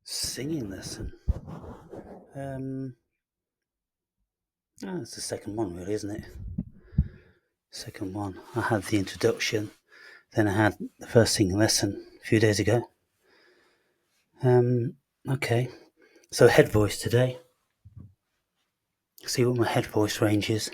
Singing lesson. It's the second one, really, isn't it? Second one. I had the introduction, then I had the first singing lesson a few days ago. Okay. So head voice today. See what my head voice range is.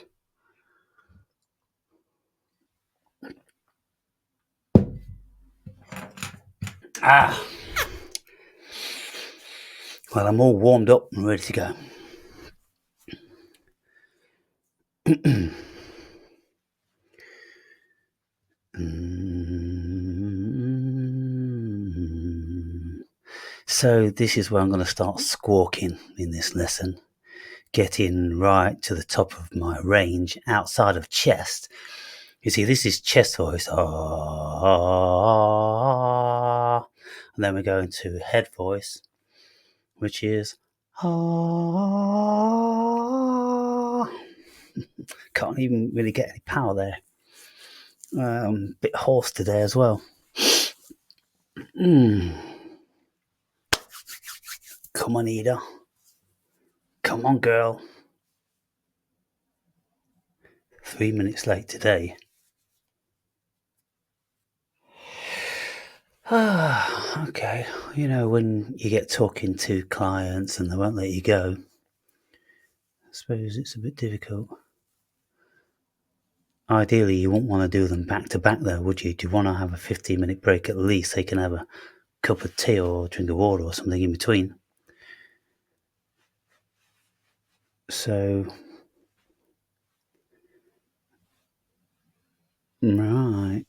Well, I'm all warmed up and ready to go. So this is where I'm going to start squawking in this lesson, getting right to the top of my range outside of chest. You see, this is chest voice, ah, and then we go into head voice, which is ah. Can't even really get any power there. A bit hoarse today as well. Come on, Ida. Come on, girl. 3 minutes late today. Okay. You know, when you get talking to clients and they won't let you go, I suppose it's a bit difficult. Ideally, you wouldn't want to do them back to back, though, would you? Do you want to have a 15-minute break at least so you can have a cup of tea or drink of water or something in between? So, right.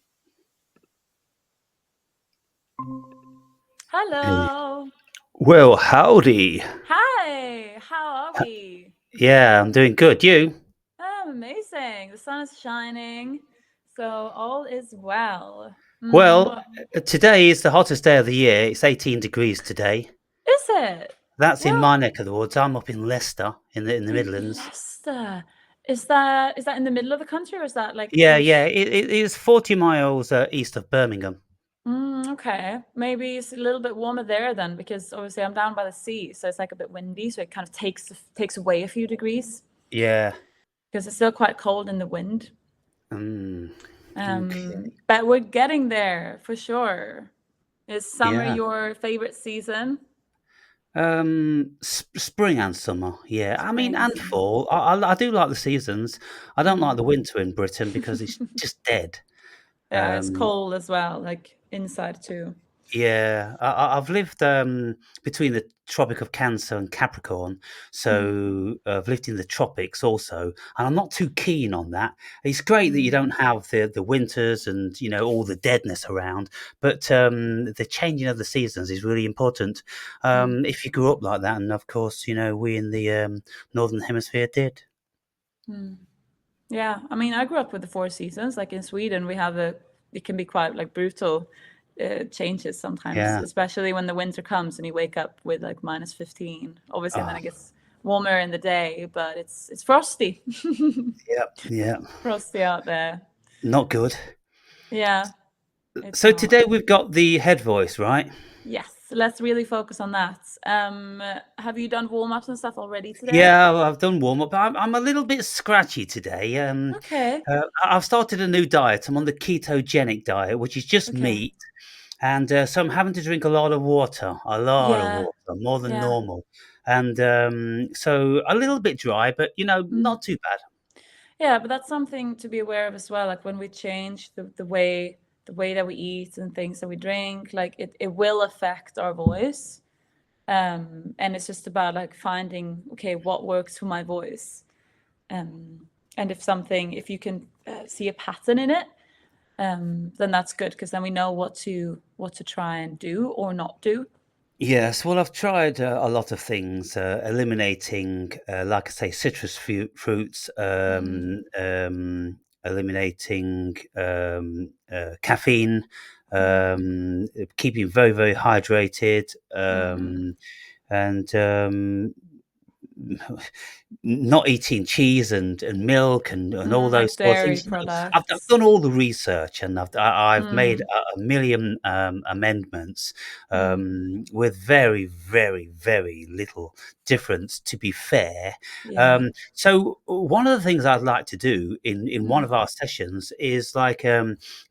Hello. Well, howdy. Hi. How are we? Yeah, I'm doing good. You? Oh, amazing. The sun is shining, so all is well. Well, today is the hottest day of the year. It's 18 degrees today. Is it? That's in Well, my neck of the woods. I'm up in Leicester, in the Midlands. Leicester. Is that in the middle of the country or is that like Yeah, ish? yeah. It is 40 miles east of Birmingham. Okay. Maybe it's a little bit warmer there then, because obviously I'm down by the sea, so it's like a bit windy, so it kind of takes away a few degrees Yeah. because it's still quite cold in the wind. Okay. But we're getting there for sure. Is summer Yeah. your favorite season? Spring and summer. Yeah. I mean, Spring and and summer. fall. I do like the seasons. I don't like the winter in Britain because it's just dead. Yeah, it's Um, cold as well, like inside too. Yeah, I've lived between the Tropic of Cancer and Capricorn, Mm, so I've lived in the tropics also, and I'm not too keen on that. It's great that you mm, don't have the winters and all the deadness around, but the changing of the seasons is really important. mm, If you grew up like that, and of course, we in the northern hemisphere did. mm. Yeah, I mean, I grew up with the four seasons. Like in Sweden, it can be quite like brutal changes sometimes, Yeah. especially when the winter comes and you wake up with like -15. Obviously, and then Ah, it gets warmer in the day, but it's frosty. yeah, yeah. Frosty out there. Not good. Yeah, it's So not. today we've got the head voice, right? Yes, let's really focus on that. Have you done warm-ups and stuff already today? Yeah, I've done warm up, but I'm a little bit scratchy today. Okay, I've started a new diet. I'm on the ketogenic diet, which is just okay. meat, and so I'm having to drink a lot of Yeah, water, more than yeah. normal, and so a little bit dry, but Mm. not too bad. Yeah, but that's something to be aware of as well. Like when we change the way that we eat and things that we drink, like it will affect our voice. And it's just about like finding, okay, what works for my voice. And if you can see a pattern in it, then that's good because then we know what to try and do or not do. Yes, well, I've tried a lot of things, eliminating, like I say, citrus fruits, eliminating caffeine, keeping very, very hydrated, and not eating cheese and milk and all Like those sort of dairy things. I've products. done all the research and I've made Mm. a million amendments with very, very, very little difference, to be fair. Yeah. So one of the things I'd like to do in one of our sessions is like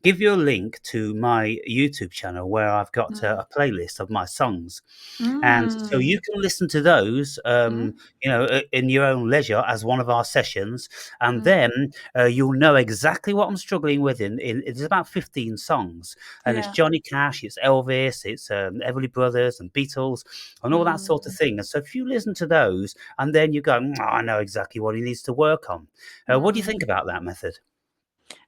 give you a link to my YouTube channel where I've got a playlist of my songs, and so you can listen to those, in your own leisure as one of our sessions, and then you'll know exactly what I'm struggling with. It's about 15 songs, and it's Yeah. Johnny Cash, it's Elvis, it's Everly Brothers and Beatles, and all that sort of thing. And so if you listen to those, and then you go, I know exactly what he needs to work on. What do you think about that method?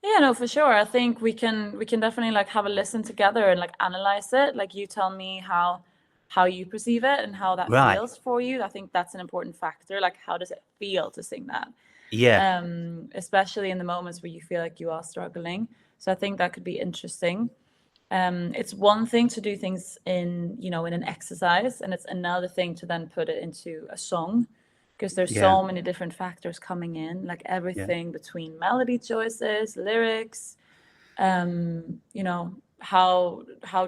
Yeah, no, for sure. I think we can definitely like have a listen together and like analyze it. Like you tell me how you perceive it and how that Right. feels for you. I think that's an important factor. Like how does it feel to sing that? Yeah. Especially in the moments where you feel like you are struggling. So I think that could be interesting. It's one thing to do things in an exercise, and it's another thing to then put it into a song, because there's Yeah. so many different factors coming in, like Yeah. everything between melody choices, lyrics, how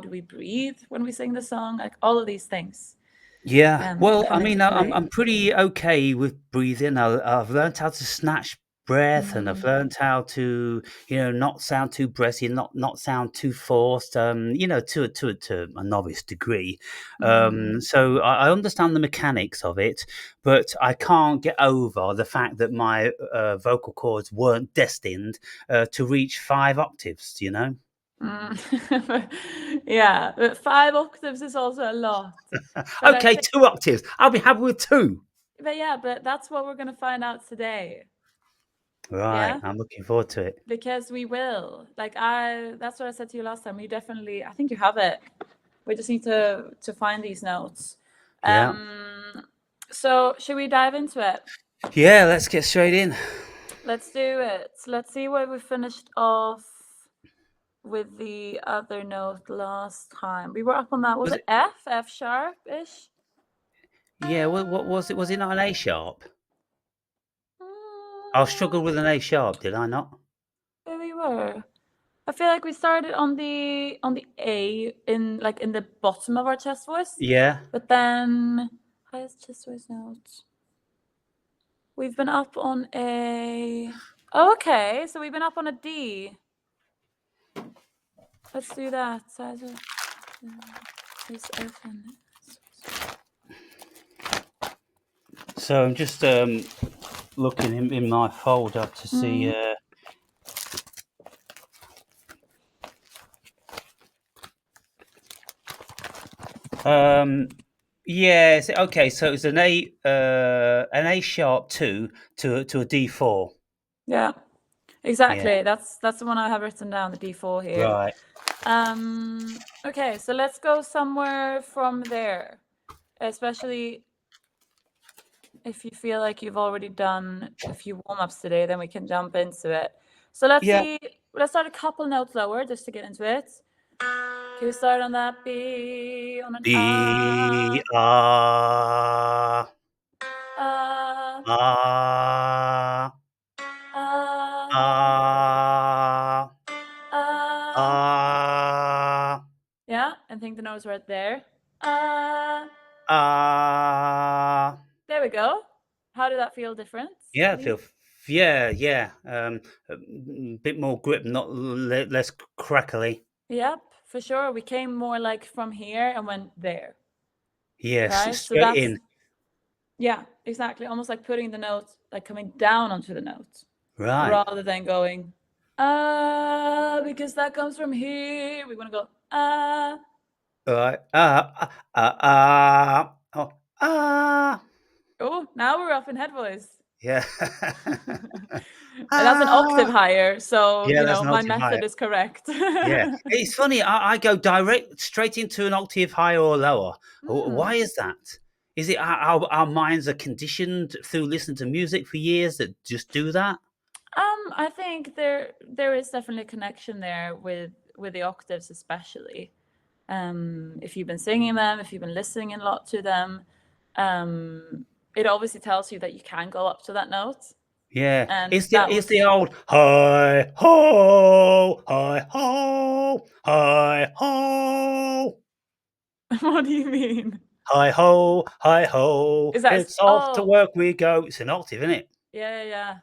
do we breathe when we sing the song, like all of these things Yeah. Well, I come into mean, play. I'm pretty okay with breathing. I've learned how to snatch breath, and I've learned how to, not sound too breathy, not sound too forced. To a novice degree. So I understand the mechanics of it, but I can't get over the fact that my vocal cords weren't destined to reach 5 octaves. Yeah, but 5 octaves is also a lot. But I Okay, think, 2 octaves. I'll be happy with 2. but that's what we're gonna find out today. Right, Yeah, I'm looking forward to it. because we will. That's what I said to you last time. I think you have it. We just need to find these notes. Yeah. So should we dive into it? Yeah, let's get straight in. Let's do it. Let's see where we finished off with the other note last time. We were up on that. Was Was it it? F sharp-ish? Yeah, what was it? Was it not an A sharp? I Mm, struggled with an A sharp, did I not? There we were. I feel like we started on the A in the bottom of our chest voice, Yeah. but then highest chest voice note. We've been up on a. Oh, okay, so we've been up on a D. Let's do that. So I'm just looking in my folder to see. Yeah. Okay. So it's an A sharp 2 to a D4. Yeah, exactly. Yeah. That's the one I have written down, the D4 here. Right. Okay, so let's go somewhere from there, especially if you feel like you've already done a few warm-ups today, then we can jump into it. So let's Yeah. see. Let's start a couple notes lower just to get into it. Can we start on that B, on an B A? ah Ah, ah ah, ah ah. ah Yeah, I think the note's right there. Ah. ah. There we go. How did that feel different? Yeah, to you? yeah. A bit more grip, not less crackly. Yep, for sure. We came more like from here and went there, Yes, right? So straight that's, in. yeah, exactly. Almost like putting the note, like coming down onto the note Right. rather than going, because that comes from here. We want to go, Right. Oh, Oh, now we're up in head voice. yeah. And that's an octave higher. So, Yeah, that's an my octave higher. method is correct. Yeah. It's funny, I go straight into an octave higher or lower. Why is that? Is it our minds are conditioned through listening to music for years that just do that? I think there is definitely a connection there with the octaves, especially. If you've been singing them, if you've been listening a lot to them, it obviously tells you that you can go up to that note. Yeah. And It's that the was old hi ho, hi ho, Hi ho, What do you mean? hi ho, hi ho. Is that It's off to oh, work we go. It's an octave, isn't it? yeah.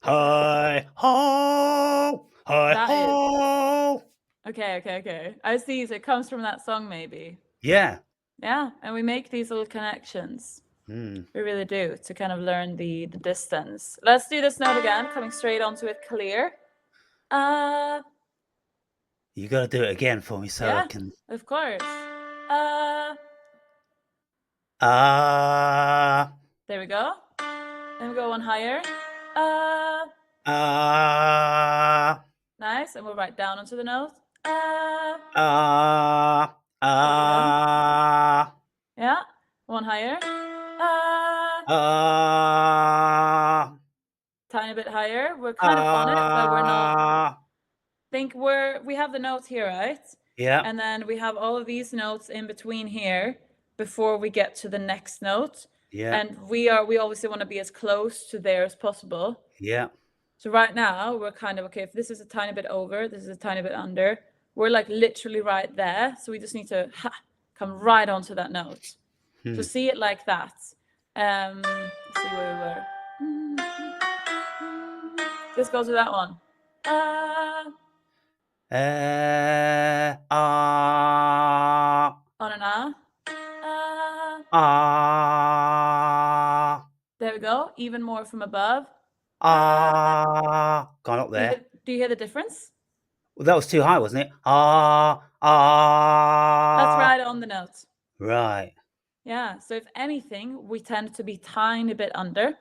Hi ho, hi That is ho. okay. I see. So it comes from that song, maybe. Yeah. Yeah, and we make these little connections. Mm. We really do to kind of learn the distance. Let's do this note again, coming straight onto it clear. You got to do it again for me so I Yeah, can. of course. There we go. Then we go one higher. Nice, and we'll write down onto the note. Yeah, one higher. Tiny bit higher. We're kind of on it, but we're not. Think we have the notes here, right? Yeah. And then we have all of these notes in between here before we get to the next note. Yeah. And we obviously want to be as close to there as possible. Yeah. So right now we're kind of, okay, if this is a tiny bit over, this is a tiny bit under, we're like literally right there. So we just need to come right onto that note. So see it like that. Let's see where we were. This goes with that one. On an There we go. Even more from above. Gone up there. Do you hear the difference? Well, that was too high, wasn't it? That's right on the note. Right. Yeah. So if anything, we tend to be tiny bit under.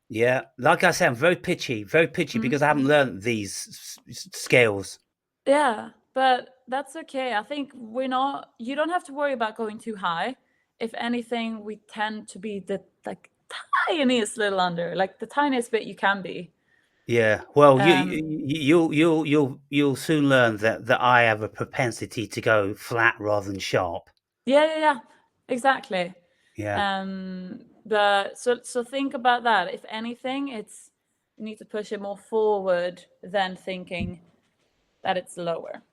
Yeah. Like I said, I'm very pitchy because I haven't learned these scales. Yeah, but that's okay. I think you don't have to worry about going too high. If anything, we tend to be the like tiniest little under, like the tiniest bit you can be. Yeah. Well, you'll soon learn that I have a propensity to go flat rather than sharp. Yeah. Exactly. Yeah. But so think about that. If anything, you need to push it more forward than thinking that it's lower.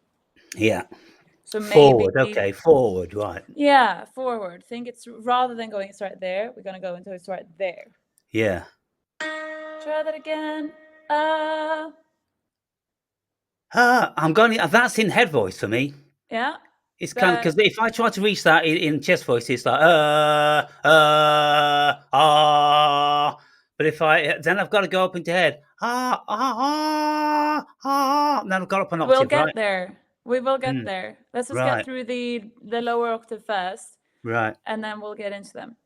Yeah. So maybe Forward. Okay. Forward. Right. Yeah, forward. Think it's rather than going it's right there, we're gonna go into it's right there. Yeah. Try that again. I'm going. That's in head voice for me. Yeah. It's kind of because if I try to reach that in chest voice, it's like But if then I've got to go up into head Then I've got up an octave. We'll get right? there. We will get there. Let's just Right. get through the lower octave first, Right. and then we'll get into them.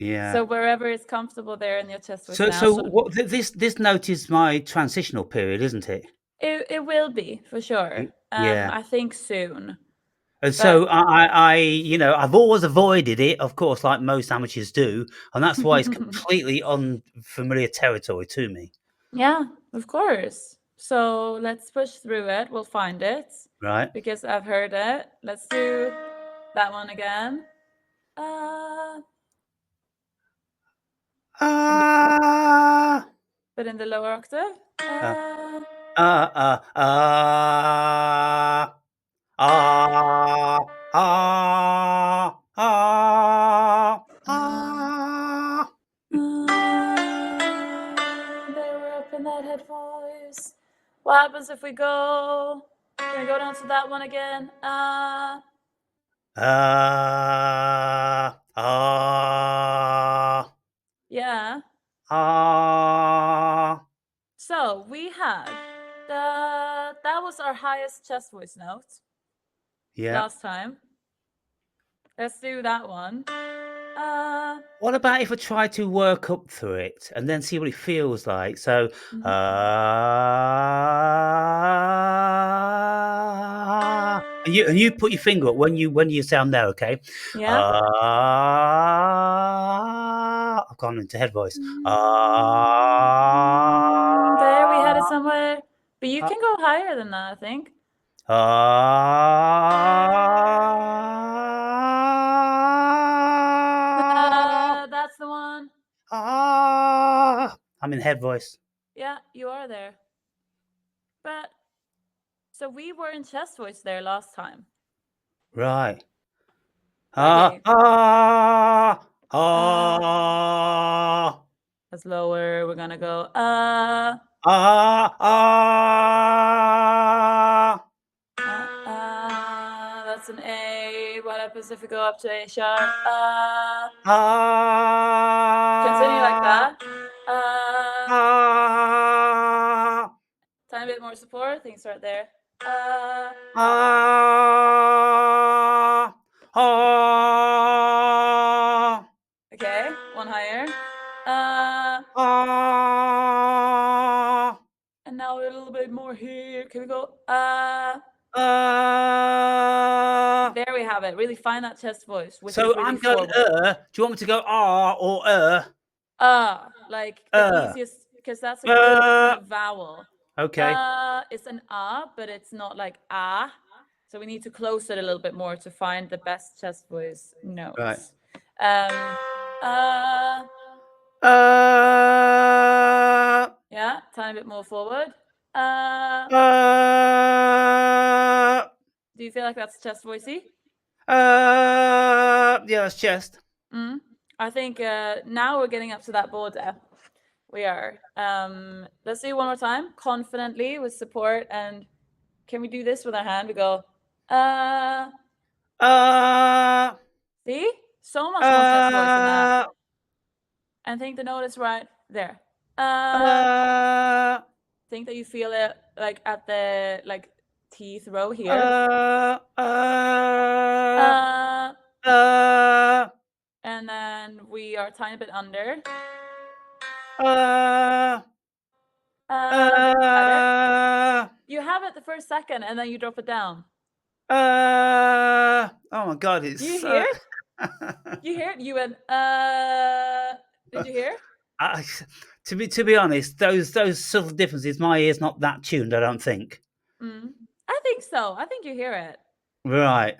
Yeah. So wherever it's comfortable there in your chest voice So now. so what? This note is my transitional period, isn't it? It will be for sure. Yeah. I think soon. And so I've always avoided it, of course, like most amateurs do, and that's why it's completely unfamiliar territory to me. Yeah, of course. So let's push through it. We'll find it. Right. Because I've heard it. Let's do that one again. But in the lower octave. There we're up in that head voice. What happens if we go? Can we go down to that one again? Yeah. So we had that was our highest chest voice note. Yeah. Last time. Let's do that one. What about if I try to work up through it and then see what it feels like? So, and you put your finger up when you sound there, okay? Yeah. I've gone into head voice. There we had it somewhere. But you can go higher than that, I think. That's the one. I'm in head voice. Yeah, you are there. But So we were in chest voice there last time. Right. Okay. That's lower. We're gonna go that's an A. What happens if we go up to A sharp? Continue like that. Tiny bit more support. Things right there. Okay, one higher. And now a little bit more here. Can we go? There we have it. Really find that chest voice, which is So really I'm going forward. Do you want me to go or Like the easiest, because that's a good vowel. Okay. It's an but it's not like ah. So we need to close it a little bit more to find the best chest voice notes. Right. Yeah, tiny bit more forward. Do you feel like that's chest voicey? Yeah, that's chest. I think now we're getting up to that border. We are. Let's do it one more time, confidently with support. And can we do this with our hand? We go, see? So much more chest voice than that. And think the note is right there. Think that you feel it like at the teeth row here. And then we are a tiny bit under. You have it the first second, and then you drop it down. Oh my God! It's. Do you hear it? You hear it? You went. Did you hear? To be honest, those subtle differences. My ear's not that tuned. I don't think. I think so. I think you hear it. Right.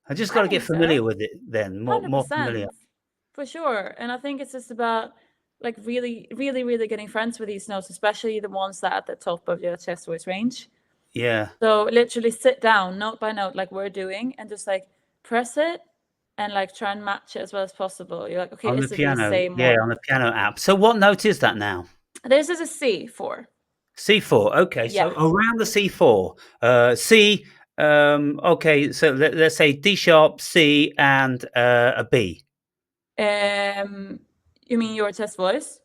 I just got to get familiar with it then. More 100%, familiar. For sure. And I think it's just about really, really, really getting friends with these notes, especially the ones that are at the top of your chest voice range. Yeah. So literally sit down note by note like we're doing and just press it and try and match it as well as possible. You're like, okay, on is the it piano. the same Yeah, one? on the piano app. So what note is that now? This is a C4. C4. Okay, Yeah. so around the C4. C. Okay, so let's say D sharp, C, and a B. You mean your chest voice?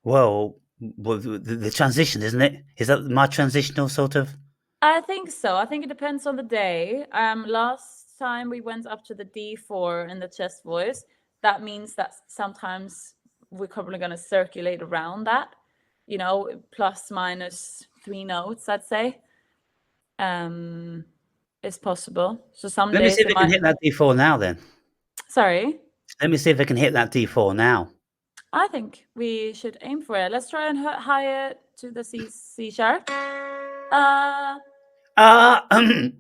Well, the transition, isn't it? Is that my transitional sort of? I think so. I think it depends on the day. Last time we went up to the D4 in the chest voice. That means that sometimes we're probably going to circulate around that, plus minus 3 notes, I'd say. Is possible. So some Let me days see if I can hit that D4 now then. Sorry? Let me see if I can hit that D4 now. I think we should aim for it. Let's try and high it to the C sharp. And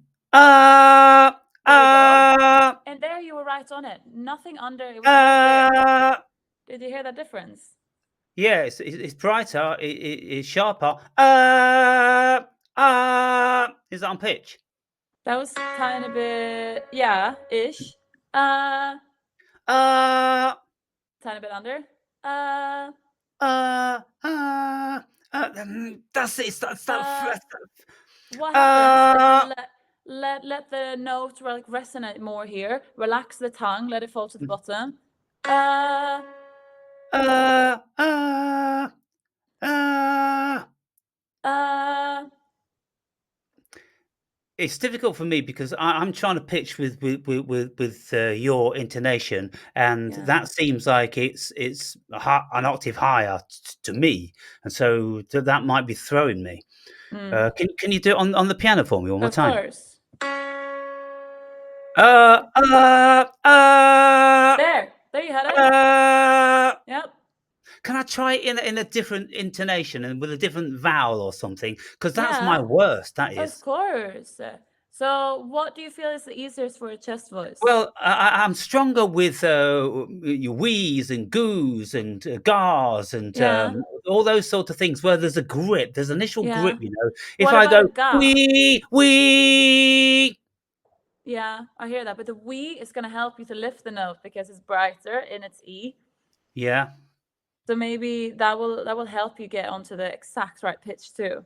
there you were right on it. Nothing under. It was right there. Did you hear that difference? Yeah, it's brighter. It's sharper. Is that on pitch? That was kind of bit, yeah, ish. Tiny bit under. That's it. That's that. What happens is let the note resonate more here. Relax the tongue. Let it fall to the bottom. It's difficult for me because I'm trying to pitch with your intonation, and that seems like it's an octave higher to me, and so that might be throwing me. Can you do it on the piano for me one more time? Of course. There you had it. Yep. Can I try it in a different intonation and with a different vowel or something? Because that's my worst. That is. Of course. So what do you feel is the easiest for a chest voice? Well, I'm stronger with your wheeze and goos and gars and Yeah. all those sort of things where there's a grip, there's initial Yeah. grip, you know. If What I about go a ga? wee, Yeah, I hear that. But the wee is going to help you to lift the note because it's brighter in its E. yeah, So maybe that will help you get onto the exact right pitch too.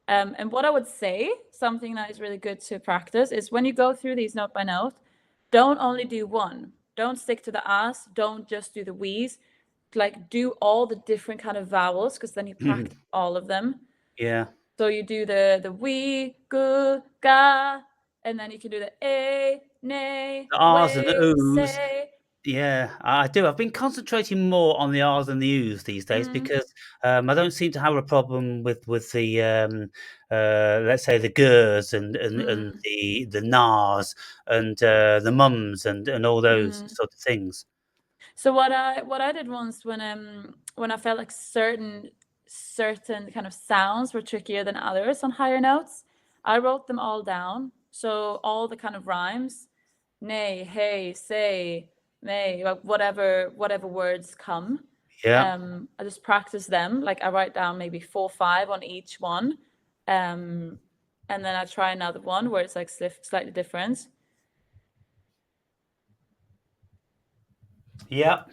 And what I would say, something that is really good to practice, is when you go through these note by note, don't only do one. Don't stick to the as. Don't just do the we's. Like do all the different kind of vowels because then you practice all of them. yeah. So you do the we, gu, ga, and then you can do the a, nay, The R's and the way, O's. say. Yeah, I do. I've been concentrating more on the R's and the U's these days because I don't seem to have a problem with the let's say the gers and the nars and the mums and all those sort of things. So what I did once when I felt like certain kind of sounds were trickier than others on higher notes, I wrote them all down. So all the kind of rhymes, nay, hey, say, may, like whatever words come. Yeah. I just practice them. Like I write down maybe 4 or 5 on each one. And then I try another one where it's like slightly different. Yeah.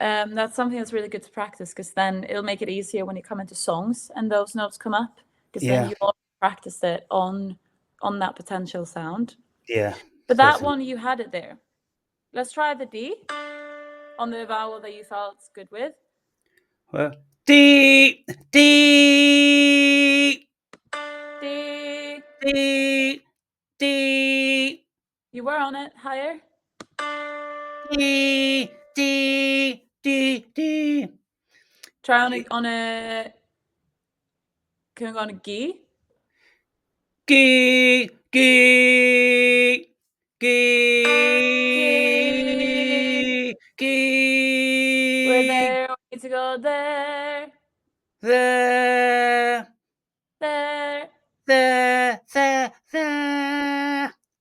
That's something that's really good to practice because then it'll make it easier when you come into songs and those notes come up because then Yeah. you already practiced it on that potential sound. Yeah. But that Certainly. one, you had it there. Let's try the D on the vowel that you felt good with. Well, D, D, D. D, D, You were on it. Higher. D, D, D, D. Try on a. Can we go on a G? Gee, gee, G. gee, We're gee. there. We need to go there. There, There. there.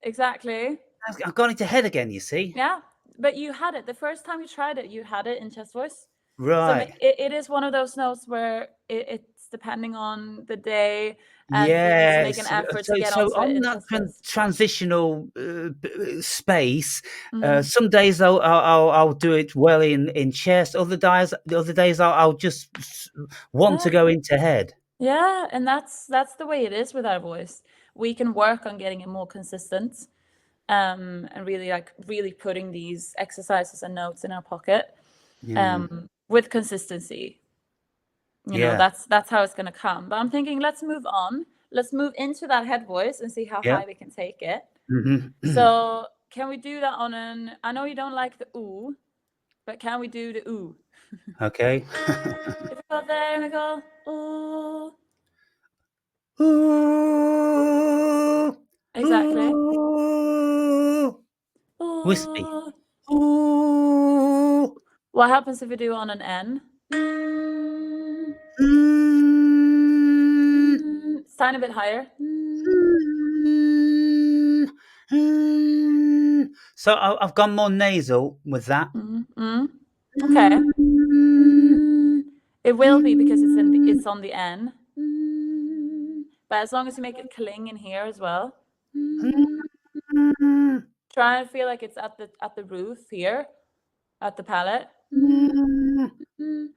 Exactly. I've gone into head again, you see. Yeah, but you had it. The first time you tried it, you had it in chest voice. So Right. it is one of those notes where it's depending on the day, and you need to make an Yes. effort to get So onto it on in that chest voice. transitional space, Mhm. some days I'll do it well in chest. Other days I'll just want to Yeah. go into head. Yeah, and that's the way it is with our voice. We can work on getting it more consistent, and really putting these exercises and notes in our pocket, with consistency. You know, Yeah. that's how it's gonna come. But I'm thinking, let's move on. Let's move into that head voice and see how Yeah. high we can take it. Mhm. So can we do that on an? I know you don't like the ooh, but can we do the ooh? Okay. If we go there, we go ooh. Ooh, Exactly. ooh, wispy. Ooh. Ooh, What happens if we do on an N? mm, It's a tiny bit higher. mm, mm. So I've gone more nasal with that. Okay. Mm, It will be because it's mm, on the N. But as long as you make it cling in here as well. mm, Try and feel like it's at the roof here, at the palate. mm, mm,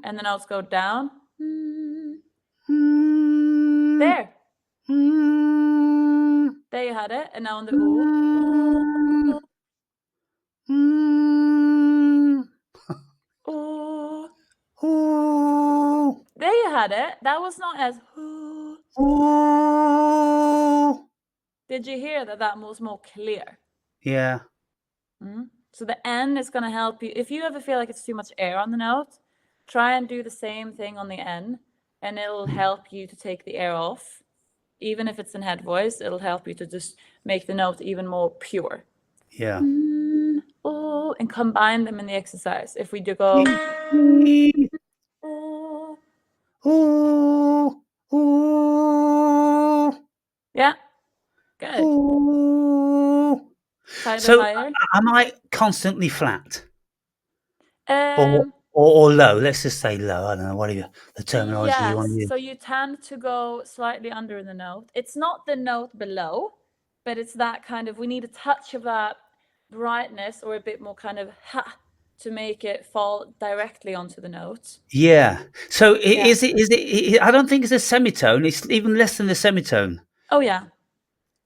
And then I'll go down. mm, There. mm, There you had it. And now on the ooh. mm, mm, Ooh. ooh, There you had it. That was not as ooh. ooh. Did you hear that was more clear? Yeah. So the N is going to help you. If you ever feel like it's too much air on the note, try and do the same thing on the N, and it'll help you to take the air off. Even if it's in head voice, it'll help you to just make the note even more pure. Yeah. Ooh, and combine them in the exercise. If we do go ooh, Ooh, ooh. bit So, higher. am I constantly flat or Um, low? Let's just say low. I don't know, whatever the terminology you yes, wanna use. so you tend to go slightly under the note. It's not the note below, but it's that kind of, we need a touch of that brightness or a bit more kind of ha to make it fall directly onto the note. Yeah. So, Yeah. is it I don't think it's a semitone, it's even less than a semitone. Oh yeah, it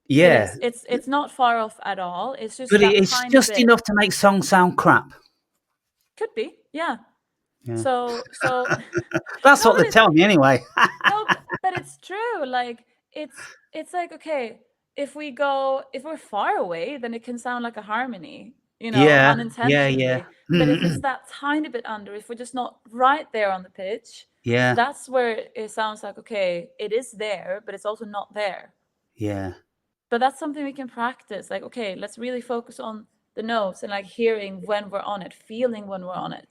Yeah, is. It's not far off at all. It's just but that it's tiny just bit. enough to make songs sound crap. Could be, yeah. Yeah. So That's no, what but they it's tell me anyway. no, but it's true. Like it's like, okay, if we're far away, then it can sound like a harmony, Yeah, yeah, yeah. unintentionally. But if it's that tiny bit under, if we're just not right there on the pitch, Yeah, that's where it sounds like, okay, it is there, but it's also not there. yeah. But that's something we can practice. Like, okay, let's really focus on the notes and like hearing when we're on it, feeling when we're on it.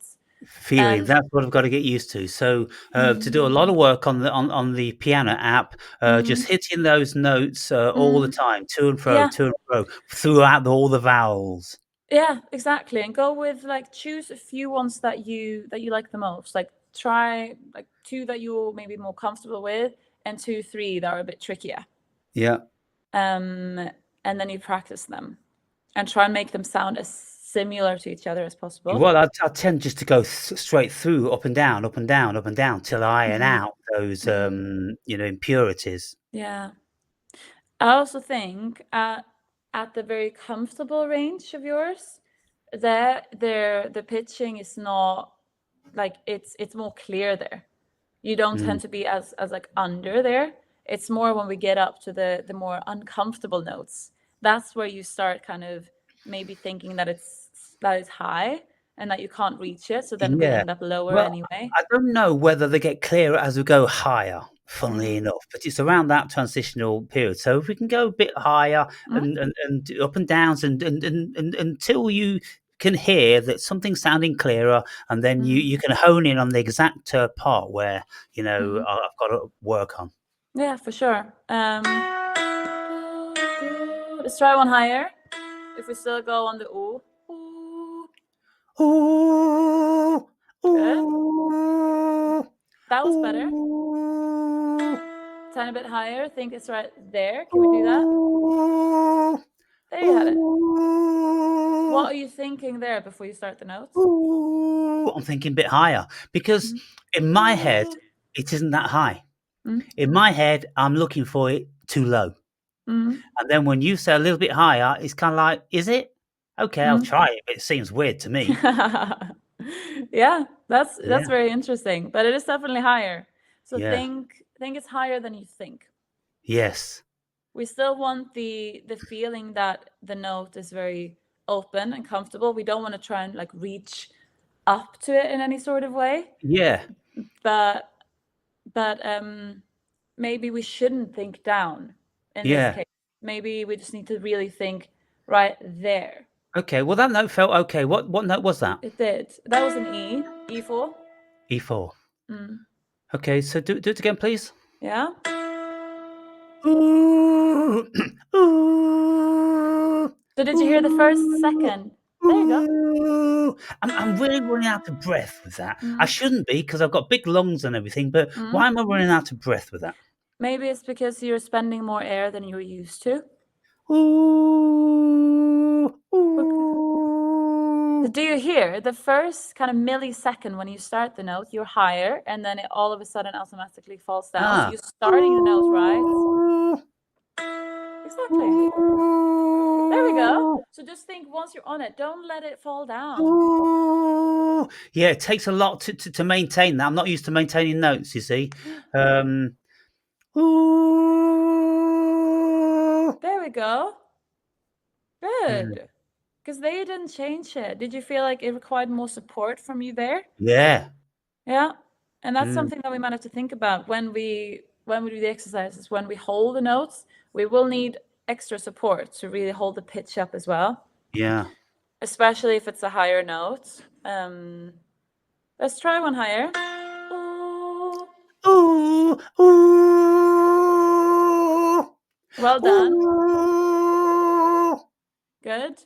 Feeling, And that's what I've gotta get used to. So, to do a mm, lot of work on the piano app, just mm, hitting those notes, all the mm, time, yeah, to and fro, throughout all the vowels. yeah, exactly. And go with like choose a few ones that you like the most. Like try like two that you're maybe more comfortable with and two, three that are a bit trickier. Yeah. Um, and then you practice them and try and make them sound as similar to each other as possible. Well, I tend just to go straight through, up and down, up and down, up and down, till I iron Mm, out those, mm, impurities. yeah. I also think at the very comfortable range of yours, the pitching is not like it's more clear there. You don't Mm. tend to be as like under there. It's more when we get up to the more uncomfortable notes. That's where you start kind of maybe thinking that it's high and that you can't reach it. So then we Yeah. end up lower Well, anyway. I don't know whether they get clearer as we go higher, funnily Mm. enough, but it's around that transitional period. So if we can go a bit higher Mm. and up and downs and until you can hear that something's sounding clearer, and then Mm. you can hone in on the exact, part where, Mm. I've gotta work on. Yeah, for sure. Let's try one higher. If we still go on the ooh, ooh, Ooh, good. ooh, That was better. ooh, Tiny bit higher. Think it's right there. Can we do that? ooh, There you had it. What ooh. are you thinking there before you start the notes? Ooh, I'm thinking a bit higher because Mm. in my head, Ooh. it isn't that high. Mm. In my head, I'm looking for it too low. Mm. And then when you say a little bit higher, it's kind of like, is it? Okay, I'll Mm. try it, but it seems weird to me. Yeah, that's Yeah, very interesting, but it is definitely higher. So yeah, think it's higher than you think. yes, We still want the feeling that the note is very open and comfortable. We don't want to try and like reach up to it in any sort of way, yeah, but maybe we shouldn't think down in this yeah. case. Maybe we just need to really think right there. Okay, well, that note felt okay. What note was that? It did. That was an E, E4. E4. Mm. Okay, so do it again, please. Yeah. Ooh, ooh, So did you hear the first ooh, second? There you go. ooh. I'm really running out of breath with that. I Mm. shouldn't be because I've got big lungs and everything, but why Mm. am I running out of breath with that? Maybe it's because you're spending more air than you're used to. Ooh, Bec- ooh. Do you hear the first kind of millisecond when you start the note, you're higher, and then it all of a sudden automatically falls down. So Ah. you're starting the note right. Ooh, Exactly. There we go. ooh, So just think once you're on it, don't let it fall down. ooh. Yeah, it takes a lot to maintain that. I'm not used to maintaining notes, you see. Um, ooh. There we go. Mm, Good. Because they didn't change it. Did you feel like it required more support from you there? yeah. Yeah. And that's Mm, something that we might have to think about when we do the exercises. When we hold the notes, we will need extra support to really hold the pitch up as well, yeah. especially if it's a higher note. Let's try one higher. Ooh. Ooh, ooh, Well done. ooh. Good.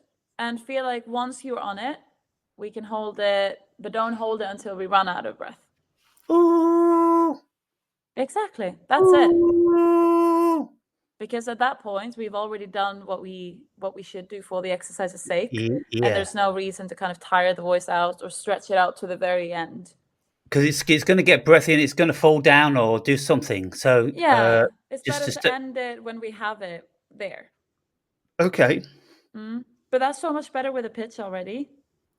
and feel like once you're on it, we can hold it, but don't hold it until we run out of breath. Ooh. Exactly. That's it. Ooh. Because at that point, we've already done what we should do for the exercise's sake. Yeah. And there's no reason to kind of tire the voice out or stretch it out to the very end. Because it's going to get breathy and it's going to fall down or do something. So Yeah, it's just better to end it when we have it there. okay. But that's so much better with a pitch already.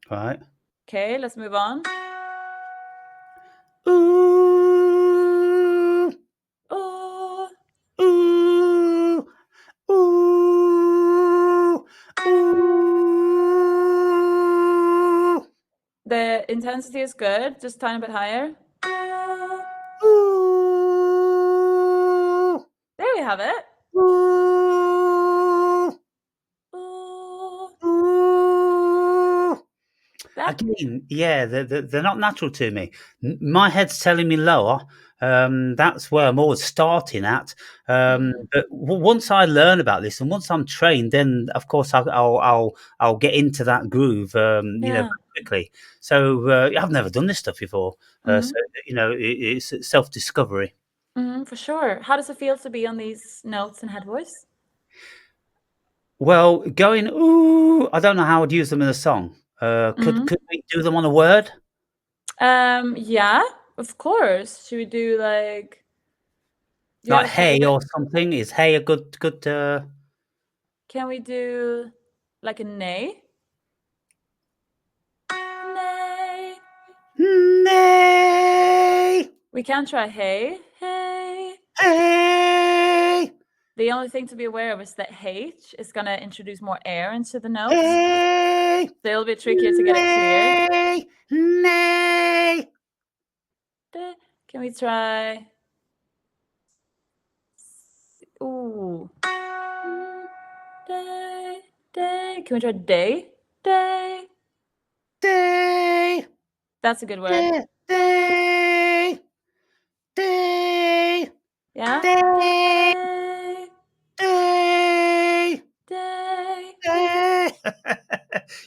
All right. Okay, let's move on. Ooh. Ooh. Ooh. Ooh. Ooh. The intensity is good, just a tiny bit higher. Ooh. There we have it. Ooh. Ooh. Ooh. That, Again, yeah, they're not natural to me. My head's telling me lower. That's where I'm always starting at. But once I learn about this and once I'm trained, then of course I'll get into that groove. Very quickly. So I've never done this stuff before. So it's self-discovery. for sure. How does it feel to be on these notes in head voice? Well, going ooh, I don't know how I'd use them in a song. Could we do them on a word? Yeah, of course. Should we do like Hey or something? Is hey a good Can we do like a neigh? Neigh. Nay. We can try hey. Hey. Hey. The only thing to be aware of is that H is going to introduce more air into the notes. Hey. So it'll be trickier to get it clear. Nay. Can we try? Ooh. Day. Day. Can we try day? Day. Day. That's a good word. Day. Day. Yeah? Day. Day. Day. Day.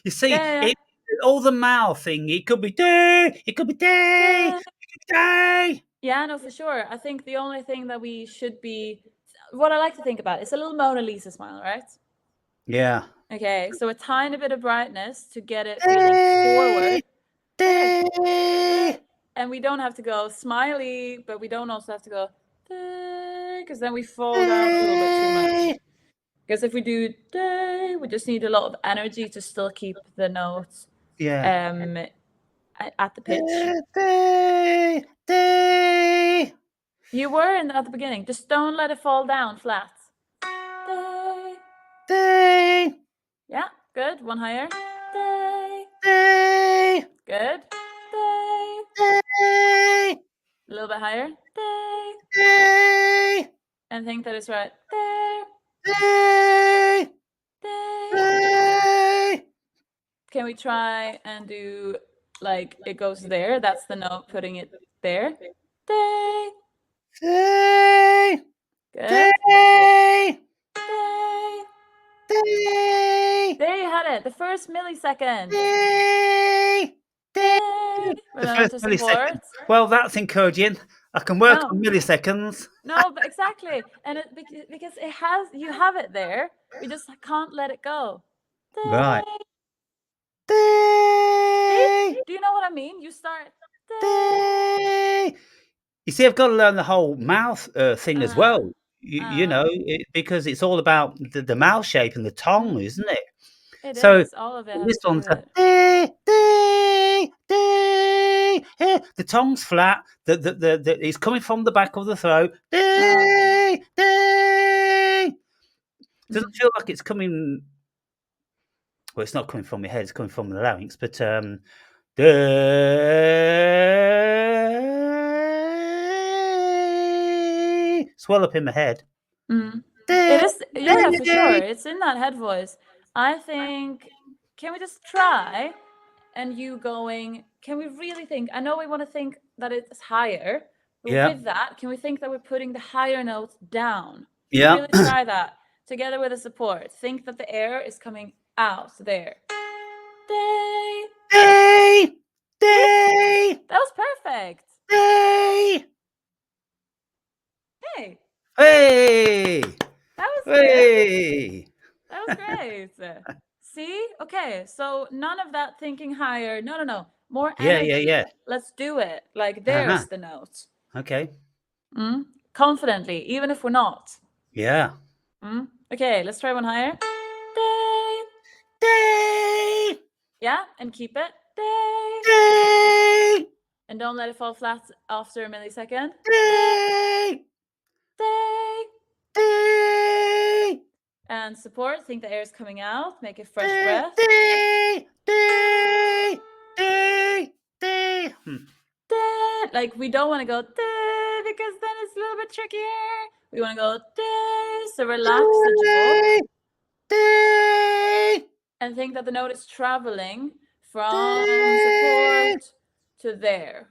You see, Yeah. all the mouth thing, it could be day, it could be day, it could be day. Yeah, no, for sure. I think the only thing that we should be, what I like to think about is a little Mona Lisa smile, right? Yeah. Okay, so a tiny bit of brightness to get it feeling forward. Day. And we don't have to go smiley, but we don't also have to go, because then we fall down a little bit too much. Because if we do day, we just need a lot of energy to still keep the notes at the pitch. Day. You were at the beginning. Just don't let it fall down flat. Day. Yeah, good. One higher. Day. Day. Good. Day. Day. A little bit higher. Day. Day. And think that it's right. There. Day. Day. Day. Can we try and do like it goes there? That's the note, putting it there. Day. Day. Good. Day. Day. Day. There you had it. The first millisecond. Day. Day. Remember to support. Well, that's encouraging. I can work on milliseconds. No, but exactly. And because you have it there. We just can't let it go. Day. Right. Day. Do you know what I mean? You start. Day. You see, I've got to learn the whole mouth thing as well. You know, because it's all about the mouth shape and the tongue, isn't it? It so is. All of it has this to do one's with it. the tongue's flat. It's coming from the back of the throat. Doesn't feel like it's coming. Well, it's not coming from your head. It's coming from the larynx. But swell up in my head. It is, yeah, for sure. It's in that head voice. I think. Can we just try? And you going? Can we really think? I know we want to think that it's higher. But with that, can we think that we're putting the higher notes down? Yeah. Really try that together with the support. Think that the air is coming out there. Day. Day. Day. That was perfect. Day. Hey, Hey. that was good. Hey. That was great. See? Okay, so none of that thinking higher. No. More Yeah, energy. yeah. Let's do it. Like, Uh-huh. there's the note. Okay. Confidently, even if we're not. Yeah. Okay, let's try one higher. Day. Day. Yeah, and keep it. Day. Day. And don't let it fall flat after a millisecond. Day. Day. Day. And support. Think the air is coming out. Make a fresh Day. breath. Day. Day. Day. Day. Day. Like, we don't want to go day because then it's a little bit trickier. We want to go day. So relax the jaw. Day. And think that the note is traveling from support to there.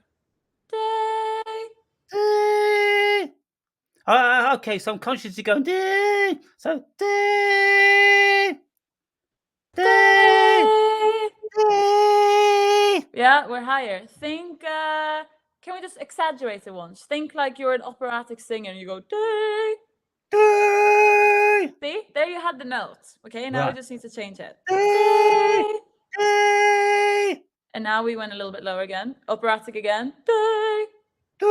Day. Day. Okay, so I'm consciously going day. So day. Day. Day. Yeah, we're higher. Think, can we just exaggerate it once? Think like you're an operatic singer and you go day. Day. See, there you had the note. Okay, now Right. we just need to change it. Day. Day. And now we went a little bit lower again. Operatic again. Day. Day.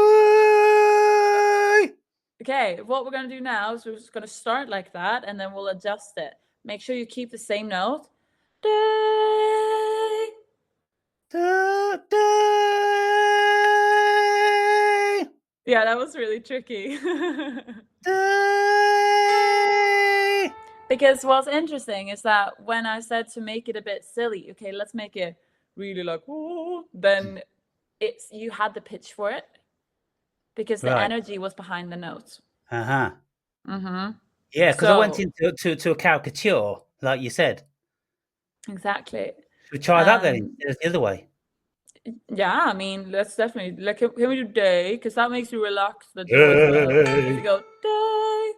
Okay, what we're going to do now is we're just going to start like that and then we'll adjust it. Make sure you keep the same note. Day. Day. Yeah, that was really tricky. Day. Because what's interesting is that when I said to make it a bit silly, okay, let's make it really like, ooh, then you had the pitch for it because the Right. energy was behind the note. Uh-huh. Mm-hmm. Yeah, because I went So into a caricature, like you said. exactly. Should we try that then instead of the other way? Yeah, I mean, let's definitely like can we do day because that makes you relax the jaw as well. If you go day,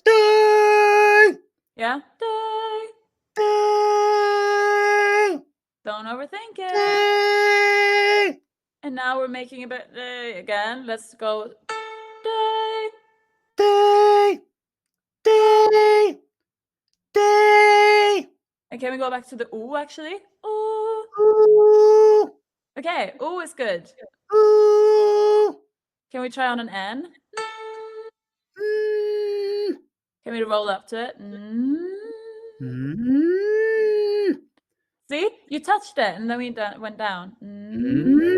Day. yeah, day. Day. Don't overthink it. Day. And now we're making a bit day again. Let's go day. Day. Day. Day. And can we go back to the ooh actually? Ooh. Ooh. Okay, ooh is good. Ooh. Can we try on an N? Mm. Can we roll up to it? Mm. See? You touched it and then we went down. Mm.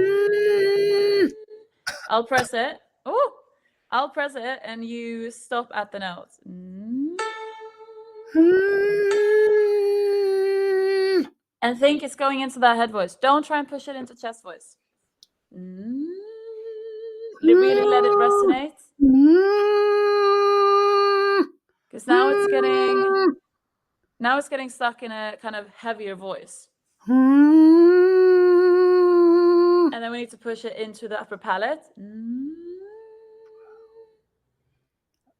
I'll press it. Oh, I'll press it and you stop at the notes. And think it's going into that head voice. Don't try and push it into chest voice. Really let it resonate. Because now it's getting stuck in a kind of heavier voice. And then we need to push it into the upper palate.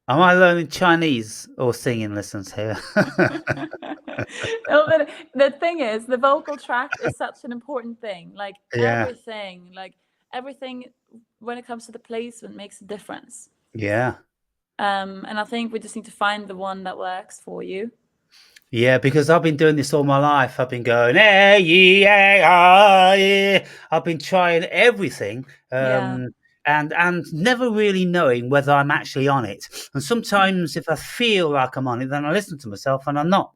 Am I learning Chinese or singing lessons here? No, but the thing is, the vocal tract is such an important thing. Like Yeah. everything when it comes to the placement makes a difference. Yeah. And I think we just need to find the one that works for you. Yeah, because I've been doing this all my life. I've been going, hey, yeah. I've been trying everything. And never really knowing whether I'm actually on it. And sometimes if I feel like I'm on it, then I listen to myself and I'm not.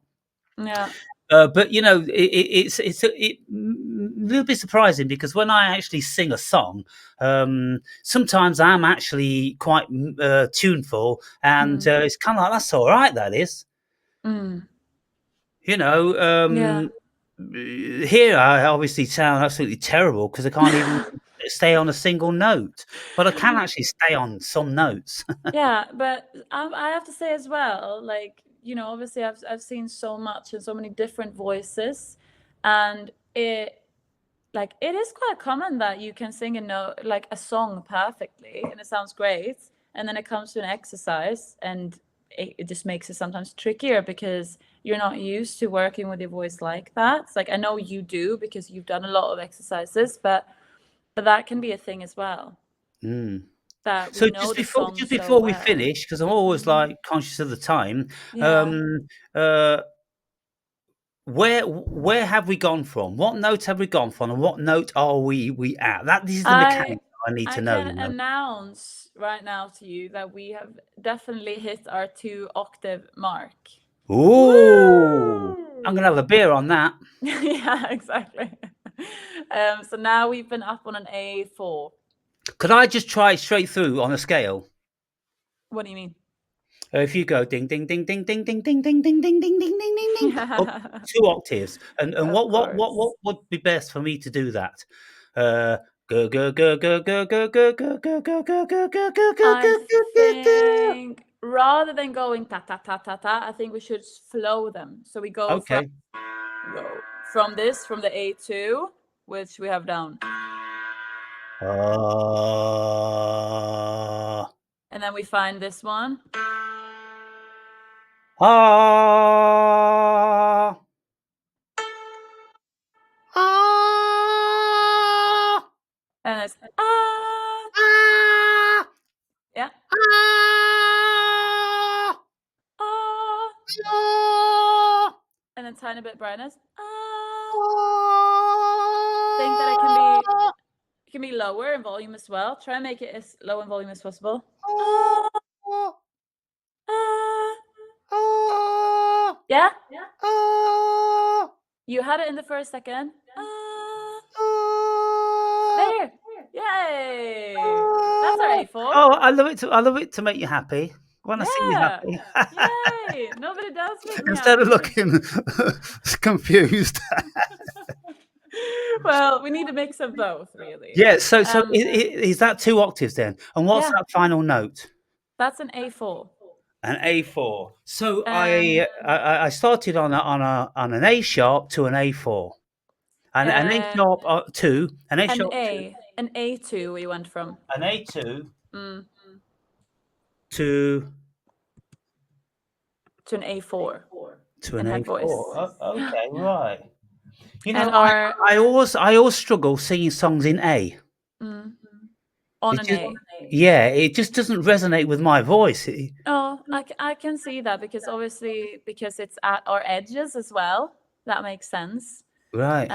Yeah. But you know, it's a little bit surprising because when I actually sing a song, sometimes I'm actually quite tuneful, and it's kind of like that's all right. That is, you know. Here I obviously sound absolutely terrible because I can't even stay on a single note, but I can actually stay on some notes. Yeah, but I have to say as well, like, you know, obviously I've seen so much and so many different voices, and it is quite common that you can sing a note like a song perfectly and it sounds great, and then it comes to an exercise and it just makes it sometimes trickier because you're not used to working with your voice like that. It's like I know you do because you've done a lot of exercises, but that can be a thing as well. That we So know the song just so before we well. finish, because I'm always like conscious of the time. Yeah. Where have we gone from? What note have we gone from, and what note are we at? This is the I mechanic I need to I know. can announce right now to you that we have definitely hit our 2-octave mark. Ooh, I'm gonna have Woo! a beer on that. Yeah, exactly. So now we've been up on an A4. Could I just try it straight through on a scale? What do you mean? If you go ding ding ding ding ding ding ding ding ding ding ding ding ding ding ding up Yeah, 2 octaves, and of course. what would be best for me to do that? Go go go go go go go go go go go go go go go I go go go. think rather than going ta ta ta ta ta, I think we should flow them. So we go Okay. from the A2, which we have down, Ah. and then we find this one, Ah. Ah. and it's ah, Ah. yeah, Ah. ah, Ah. and then tiny bit brightness, ah. Ah. Think that it can be lower in volume as well. Try and make it as low in volume as possible. Ah, ah. Ah. Yeah, Ah. you had it in the first second. Ah. Ah. There! Yay! That's our A4. Oh, I love it to make you happy. When I see you Yeah! happy. Yay! Nobody does make me Instead of happy. looking confused. Well, we need a mix of both, really. Yeah, so Um, is that 2 octaves then? And what's yeah, that final note? that's an A4. An A4. So Um, I started on an A sharp to an A4. And an A uh, sharp 2, an A sharp 2, an A2 we went from. an A2 Mm, to to an A4 to an in head voice. A4. Okay, right. You And know, our I always struggle singing songs in A. on It an just A. yeah, it just doesn't resonate with my voice. Oh, I can see that because obviously because it's at our edges as well. That makes sense. Right.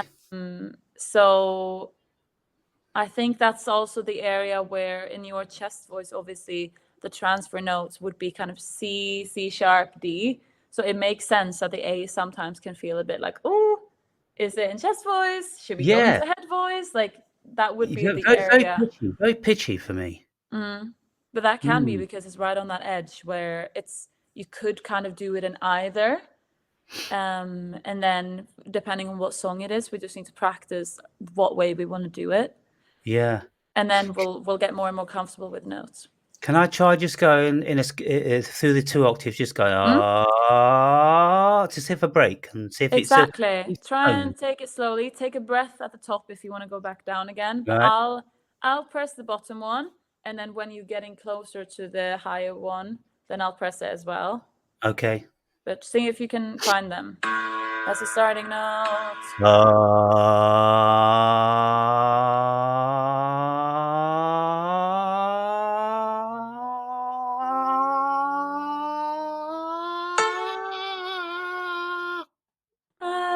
So I think that's also the area where in your chest voice, obviously the transfer notes would be kind of C, C sharp, D. So it makes sense that the A sometimes can feel a bit like, oh, is it in chest voice? Should we go Yeah. into head voice? Like that would be the Very area. very pitchy for me. But that can be because it's right on that edge where you could kind of do it in either. And then depending on what song it is, we just need to practice what way we want to do it. Yeah. And then we'll get more and more comfortable with notes. Can I try just going through the 2 octaves, just go to see if I break and see if Exactly. it's Try tone, and take it slowly. Take a breath at the top if you want to go back down again. But right? I'll press the bottom one, and then when you're getting closer to the higher one, then I'll press it as well. Okay. But see if you can find them. That's the starting note.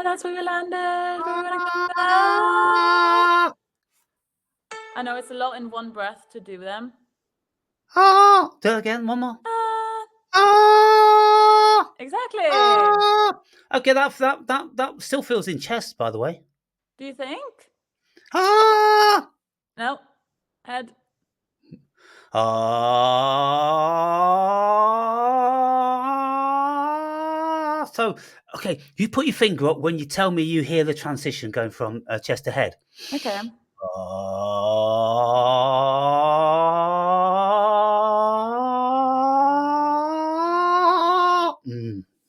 That's where we landed. We're gonna go back. I know it's a lot in one breath to do them. Do it again, one more. Exactly. Okay, that still feels in chest, by the way. Do you think? No. Head. So, okay, you put your finger up when you tell me you hear the transition going from chest to head. Okay.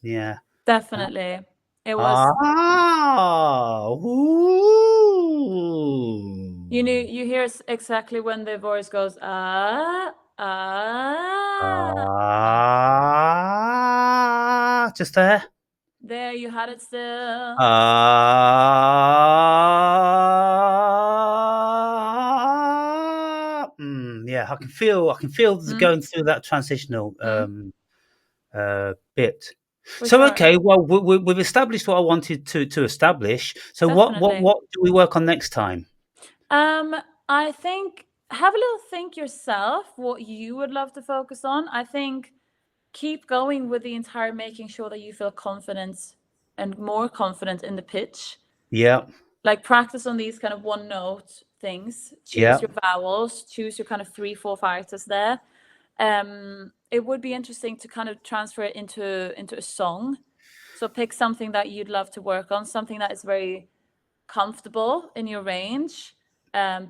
Yeah. Definitely. It was. You hear exactly when the voice goes practice there. There you had it still. Yeah, I can feel going through that transitional bit. For So sure. okay, well we've established what I wanted to establish. So Definitely. what do we work on next time? I think have a little think yourself what you would love to focus on. I think keep going with the entire making sure that you feel confident and more confident in the pitch. Yeah. Like practice on these kind of one note things. Choose Yeah. your vowels, choose your kind of 3-4 fighters there. It would be interesting to kind of transfer it into a song. So pick something that you'd love to work on, something that is very comfortable in your range,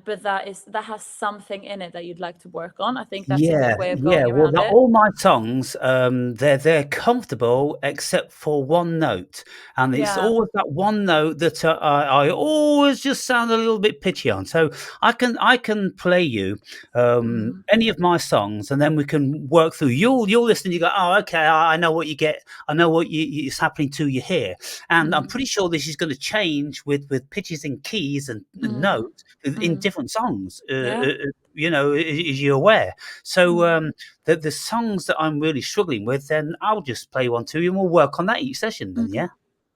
but that has something in it that you'd like to work on. I think that's a good way of Yeah. going Well, around it. all my songs, they're comfortable except for one note, and it's Yeah. always that one note that I always just sound a little bit pitchy on. So I can play you any of my songs, and then we can work through. You'll listen. You go, oh, okay, I know what you get. I know what is happening to you here, and I'm pretty sure this is going to change with pitches and keys and notes in different songs. You know, as you're aware. So the songs that I'm really struggling with, then I'll just play one to you, and we'll work on that each session. Then, yeah.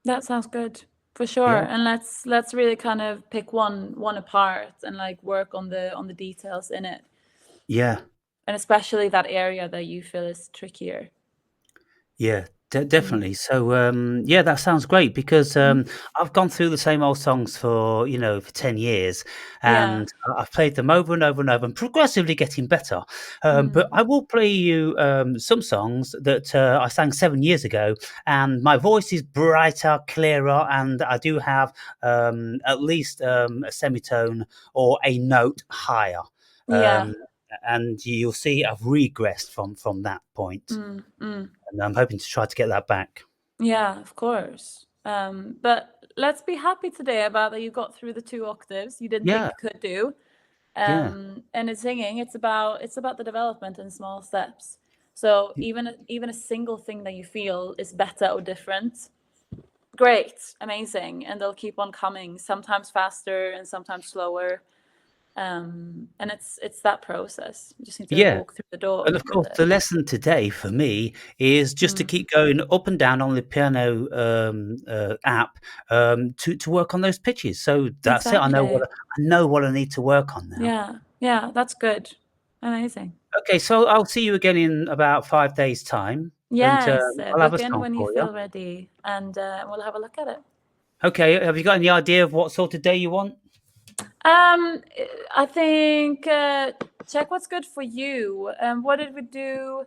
That sounds good for sure. Yeah. And let's really kind of pick one apart and like work on the details in it. Yeah. And especially that area that you feel is trickier. Yeah. Definitely. So yeah, that sounds great because I've gone through the same old songs for for 10 years, and I've played them over and over and over, and progressively getting better. But I will play you some songs that I sang 7 years ago, and my voice is brighter, clearer, and I do have at least a semitone or a note higher. And you'll see I've regressed from that point. And I'm hoping to try to get that back. Yeah, of course. But let's be happy today about that you got through the 2 octaves you didn't think you could do. And in singing, it's about the development in small steps. So even a single thing that you feel is better or different, great, amazing, and they'll keep on coming. Sometimes faster and sometimes slower. And it's that process. You just need to walk through the door. And of course, the lesson today for me is just to keep going up and down on the piano app to work on those pitches. So that's it. I know what I need to work on now. Yeah, that's good. Amazing. Okay, so I'll see you again in about 5 days' time. Yes, and I'll have a book in song when you for feel ready, and we'll have a look at it. Okay, have you got any idea of what sort of day you want? I think check what's good for you. What did we do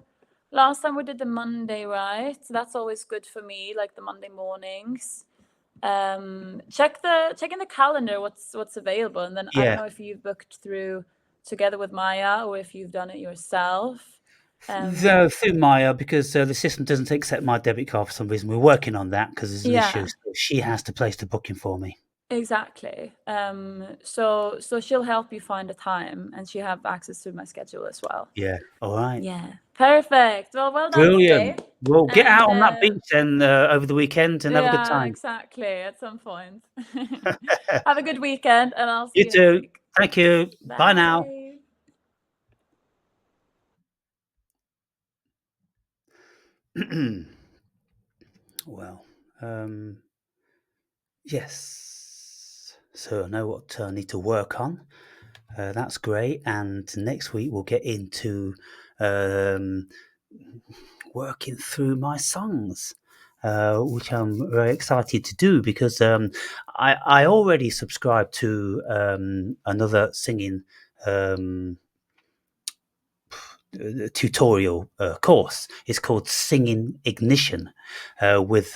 last time? We did the Monday, right? So that's always good for me, like the Monday mornings. Check in the calendar what's available, and then I don't know if you've booked through together with Maya or if you've done it yourself. Through Maya, because the system doesn't accept my debit card for some reason. We're working on that because there's an issue. So she has to place the booking for me. Exactly. So she'll help you find a time, and she have access to my schedule as well. Yeah. All right. Yeah. Perfect. Well done. Brilliant. Today. We'll get out on that beach then over the weekend and have a good time. Exactly. At some point. Have a good weekend, and I'll see you too. next week. Thank you. Bye now. Well, yes. So I know what I need to work on. That's great. And next week we'll get into working through my songs, which I'm very excited to do because I already subscribe to another singing tutorial course. It's called Singing Ignition with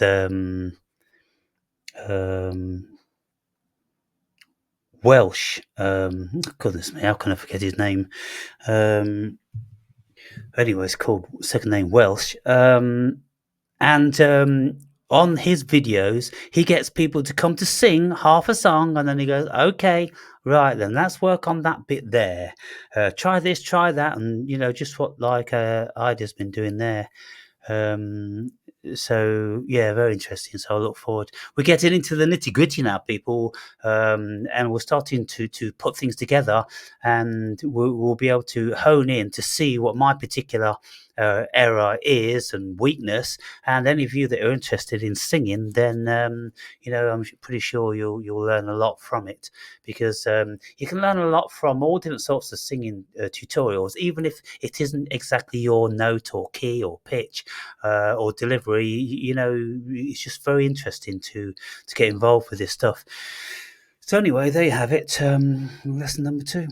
Welsh. Goodness me, how can I forget his name? Anyway, it's called second name Welsh. And on his videos, he gets people to come to sing half a song, and then he goes, "Okay, right, then let's work on that bit there. Try this, try that," and just what I just been doing there. So yeah, very interesting. So I look forward. We're getting into the nitty gritty now, people, and we're starting to put things together, and we'll be able to hone in to see what my particular error is and weakness. And any of you that are interested in singing, then I'm pretty sure you'll learn a lot from it, because you can learn a lot from all different sorts of singing tutorials, even if it isn't exactly your note or key or pitch or delivery. It's just very interesting to get involved with this stuff. So anyway, there you have it. Lesson number 2.